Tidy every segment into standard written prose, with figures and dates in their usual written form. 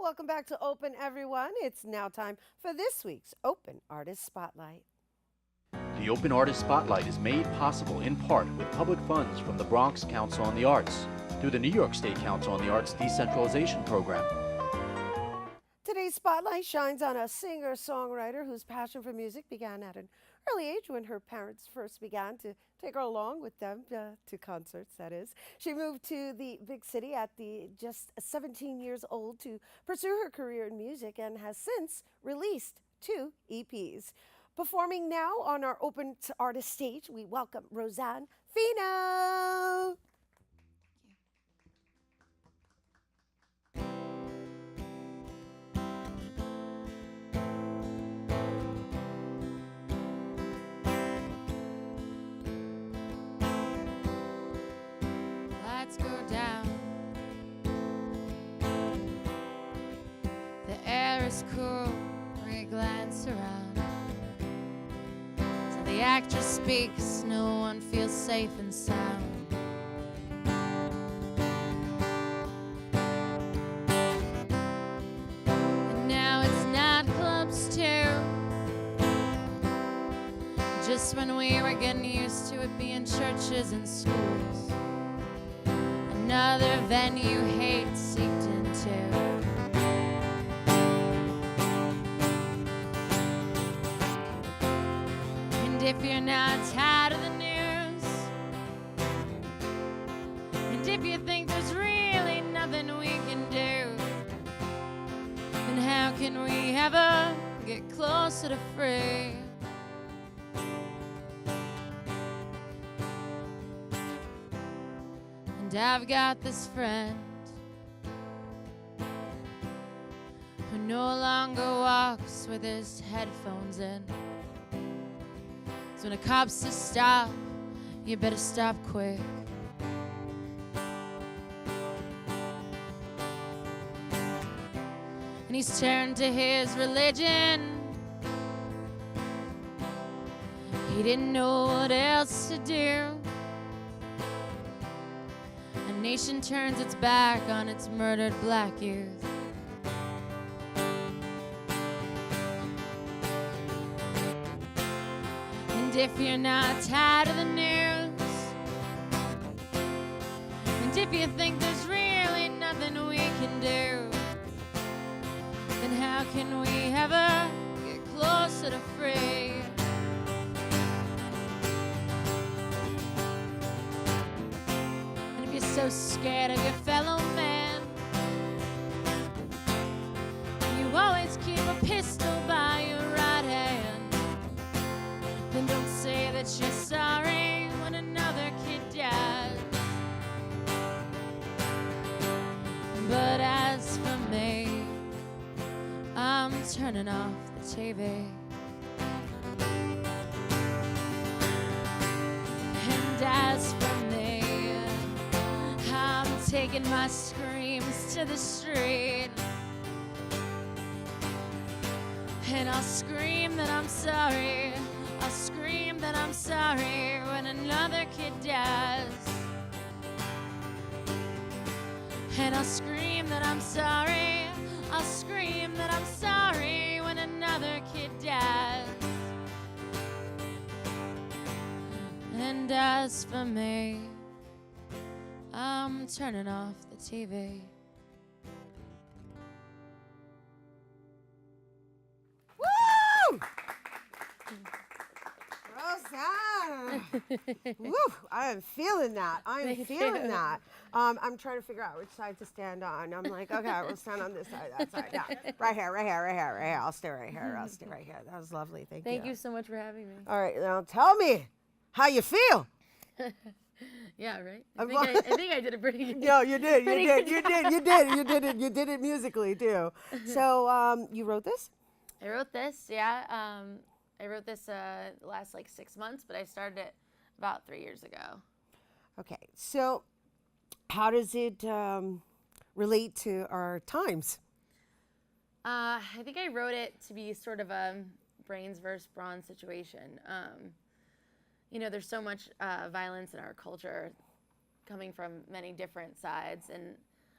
Welcome back to Open, everyone. It's now time for this week's Open Artist Spotlight. The Open Artist Spotlight is made possible in part with public funds from the Bronx Council on the Arts through the New York State Council on the Arts Decentralization Program. Today's spotlight shines on a singer-songwriter whose passion for music began at an early age when her parents first began to take her along with them to concerts, that is. She moved to the big city at the just 17 years old to pursue her career in music and has since released 2 EPs. Performing now on our Open Artist stage, we welcome RoseAnn Fino. Lights go down. The air is cool. We glance around. Till the actress speaks, no one feels safe and sound. And now it's nightclubs too. Just when we were getting used to it being churches and schools. Another venue hate seeped into. And if you're not tired of the news, and if you think there's really nothing we can do, then how can we ever get closer to free? And I've got this friend who no longer walks with his headphones in. So when a cop says stop, you better stop quick. And he's turned to his religion. He didn't know what else to do. A nation turns its back on its murdered black youth. And if you're not tired of the news, and if you think there's really nothing we can do, then how can we ever get closer to free? And if you're so scared of your fellow man, you always keep a pistol by your right hand, then don't say that you're sorry when another kid dies. But as for me, I'm turning off the TV. And as for me, I'm taking my screams to the street. And I'll scream that I'm sorry. I'll scream that I'm sorry when another kid dies. And I'll scream that I'm sorry. I'll scream that I'm sorry when another kid dies. And as for me, I'm turning off the TV. Woo! RoseAnn! Woo! I am feeling that. I am feeling that. I'm trying to figure out which side to stand on. I'm like, okay, we'll stand on this side, that side. Yeah. Right here, right here, right here, right here. I'll stay right here. I'll stay right here. That was lovely. Thank you. Thank you so much for having me. All right, now tell me how you feel. Yeah, right. I think I did a pretty good. No, you did. You did it musically too. So you wrote this? I wrote this, yeah. I wrote this last like 6 months, but I started it about 3 years ago. Okay, so how does it relate to our times? I think I wrote it to be sort of a brains versus brawn situation. You know, there's so much violence in our culture coming from many different sides, and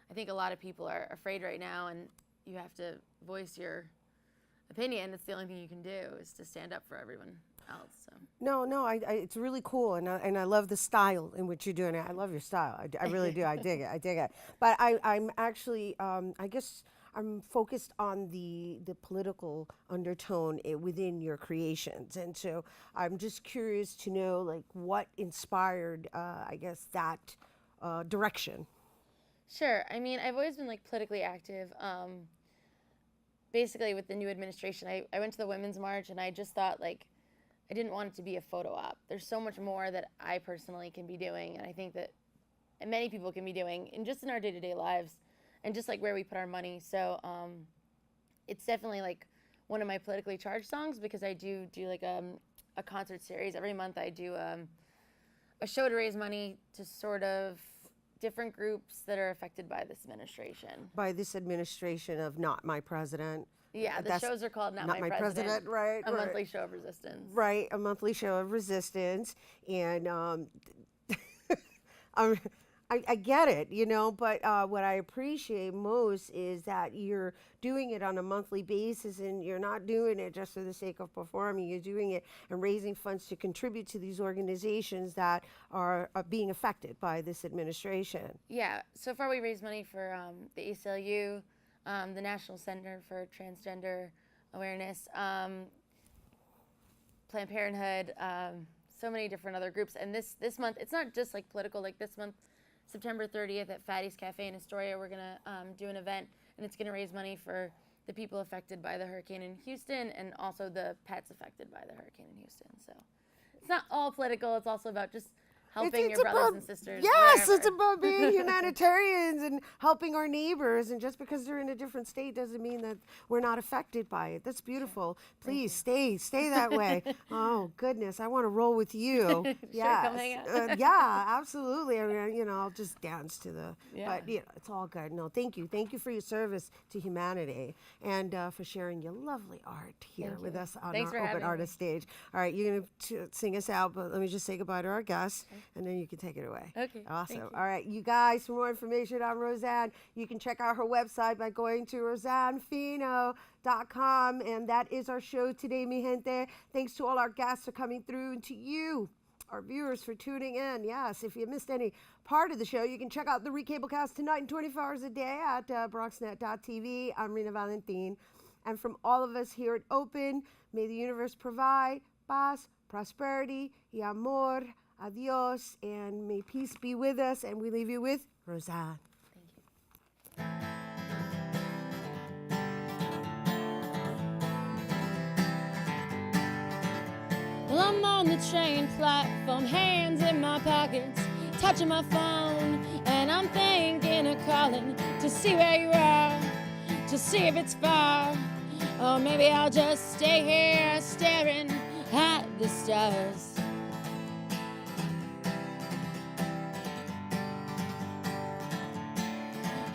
I think a lot of people are afraid right now, and you have to voice your opinion. It's the only thing you can do is to stand up for everyone else. So. No, it's really cool, and I love the style in which you're doing it. I love your style. I really do. I dig it. But I'm actually, I guess I'm focused on the political undertone within your creations, and so I'm just curious to know, like, what inspired, I guess, that direction. Sure. I mean, I've always been like politically active. Basically, with the new administration, I went to the Women's March, and I just thought, like, I didn't want it to be a photo op. There's so much more that I personally can be doing, and I think that many people can be doing, and just in our day-to-day lives, and just like where we put our money. So it's definitely like one of my politically charged songs, because I do like a concert series every month. I do a show to raise money to sort of different groups that are affected by this administration. By this administration of Not My President. Yeah, the That's shows are called Not My President, right? A right. monthly show of resistance. Right, a monthly show of resistance, and I get it, you know, but what I appreciate most is that you're doing it on a monthly basis, and you're not doing it just for the sake of performing. You're doing it and raising funds to contribute to these organizations that are being affected by this administration. Yeah, so far we raised money for the ACLU, the National Center for Transgender Awareness, Planned Parenthood, so many different other groups. And this month, it's not just like political. Like this month, September 30th at Fatty's Cafe in Astoria, we're gonna do an event, and it's gonna raise money for the people affected by the hurricane in Houston, and also the pets affected by the hurricane in Houston. So it's not all political. It's also about just helping your brothers and sisters. Yes, wherever. it's about being humanitarians and helping our neighbors. And just because they're in a different state doesn't mean that we're not affected by it. That's beautiful. Please stay that way. Oh goodness, I want to roll with you. Sure, come hang out. Yeah, absolutely. I mean, you know, I'll just dance to the. Yeah. But you know, it's all good. No, thank you for your service to humanity, and for sharing your lovely art here with us on Thanks for our Open having Artist stage. All right, you're gonna sing us out, but let me just say goodbye to our guests. And then you can take it away. Okay. Awesome. Thank you. All right, you guys, for more information on RoseAnn, you can check out her website by going to RoseAnnFino.com. And that is our show today, mi gente. Thanks to all our guests for coming through, and to you, our viewers, for tuning in. Yes, if you missed any part of the show, you can check out the recablecast tonight and 24 hours a day at BronxNet.tv. I'm Rina Valentin. And from all of us here at Open, may the universe provide paz, prosperity, y amor. Adios, and may peace be with us. And we leave you with RoseAnn. Thank you. Well, I'm on the train platform, hands in my pockets, touching my phone, and I'm thinking of calling to see where you are, to see if it's far, or maybe I'll just stay here staring at the stars.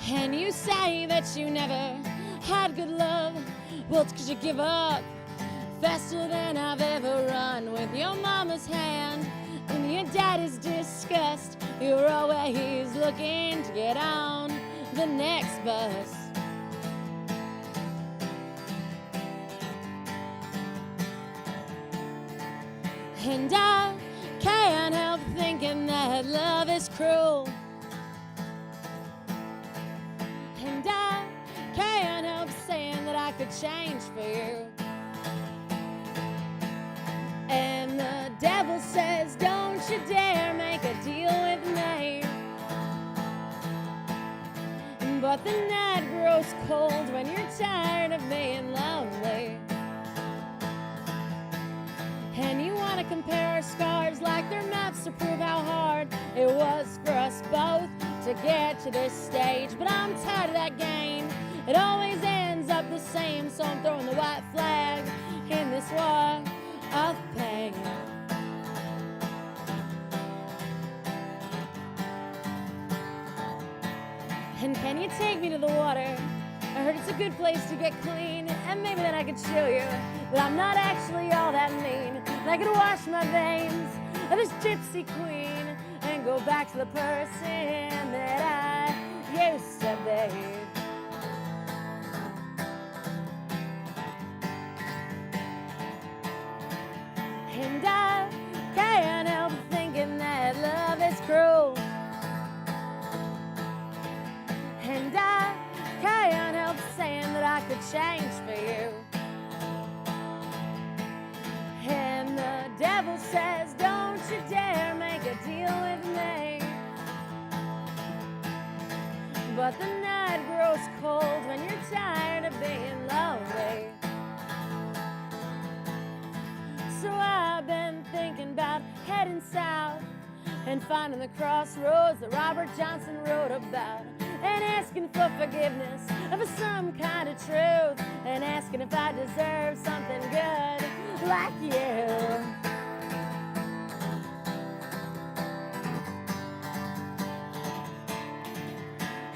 And you say that you never had good love. Well, it's 'cause you give up faster than I've ever run with your mama's hand and your daddy's disgust. You're always looking to get on the next bus. And I can't help thinking that love is cruel. And I can't help saying that I could change for you. And the devil says, don't you dare make a deal with me. But the night grows cold when you're tired of being lonely. And you want to compare our scars like they're maps to prove how hard it was for us both to get to this stage. But I'm tired of that game. It always ends up the same, so I'm throwing the white flag in this war of pain. And can you take me to the water? I heard it's a good place to get clean, and maybe then I could show you that I'm not actually all that mean. And I could wash my veins of this gypsy queen and go back to the person that I used to be. And I can't help thinking that love is cruel. And I can't help saying that I could change for you. And the devil says, don't you dare make a deal with me. But the night grows cold when you're tired of being lonely. So I've been thinking about heading south and finding the crossroads that Robert Johnson wrote about, and asking for forgiveness and for some kind of truth, and asking if I deserve something good like you.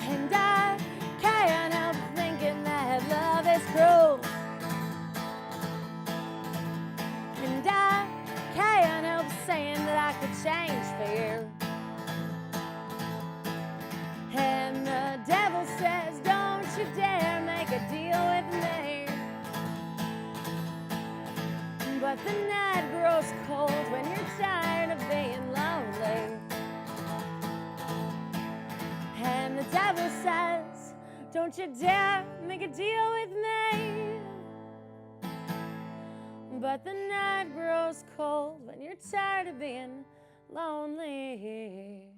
And I can't help thinking that love is cruel. And I can't help saying that I could change for you. And the devil says, don't you dare make a deal with me. But the night grows cold when you're tired of being lonely. And the devil says, don't you dare make a deal with me. But the night grows cold when you're tired of being lonely.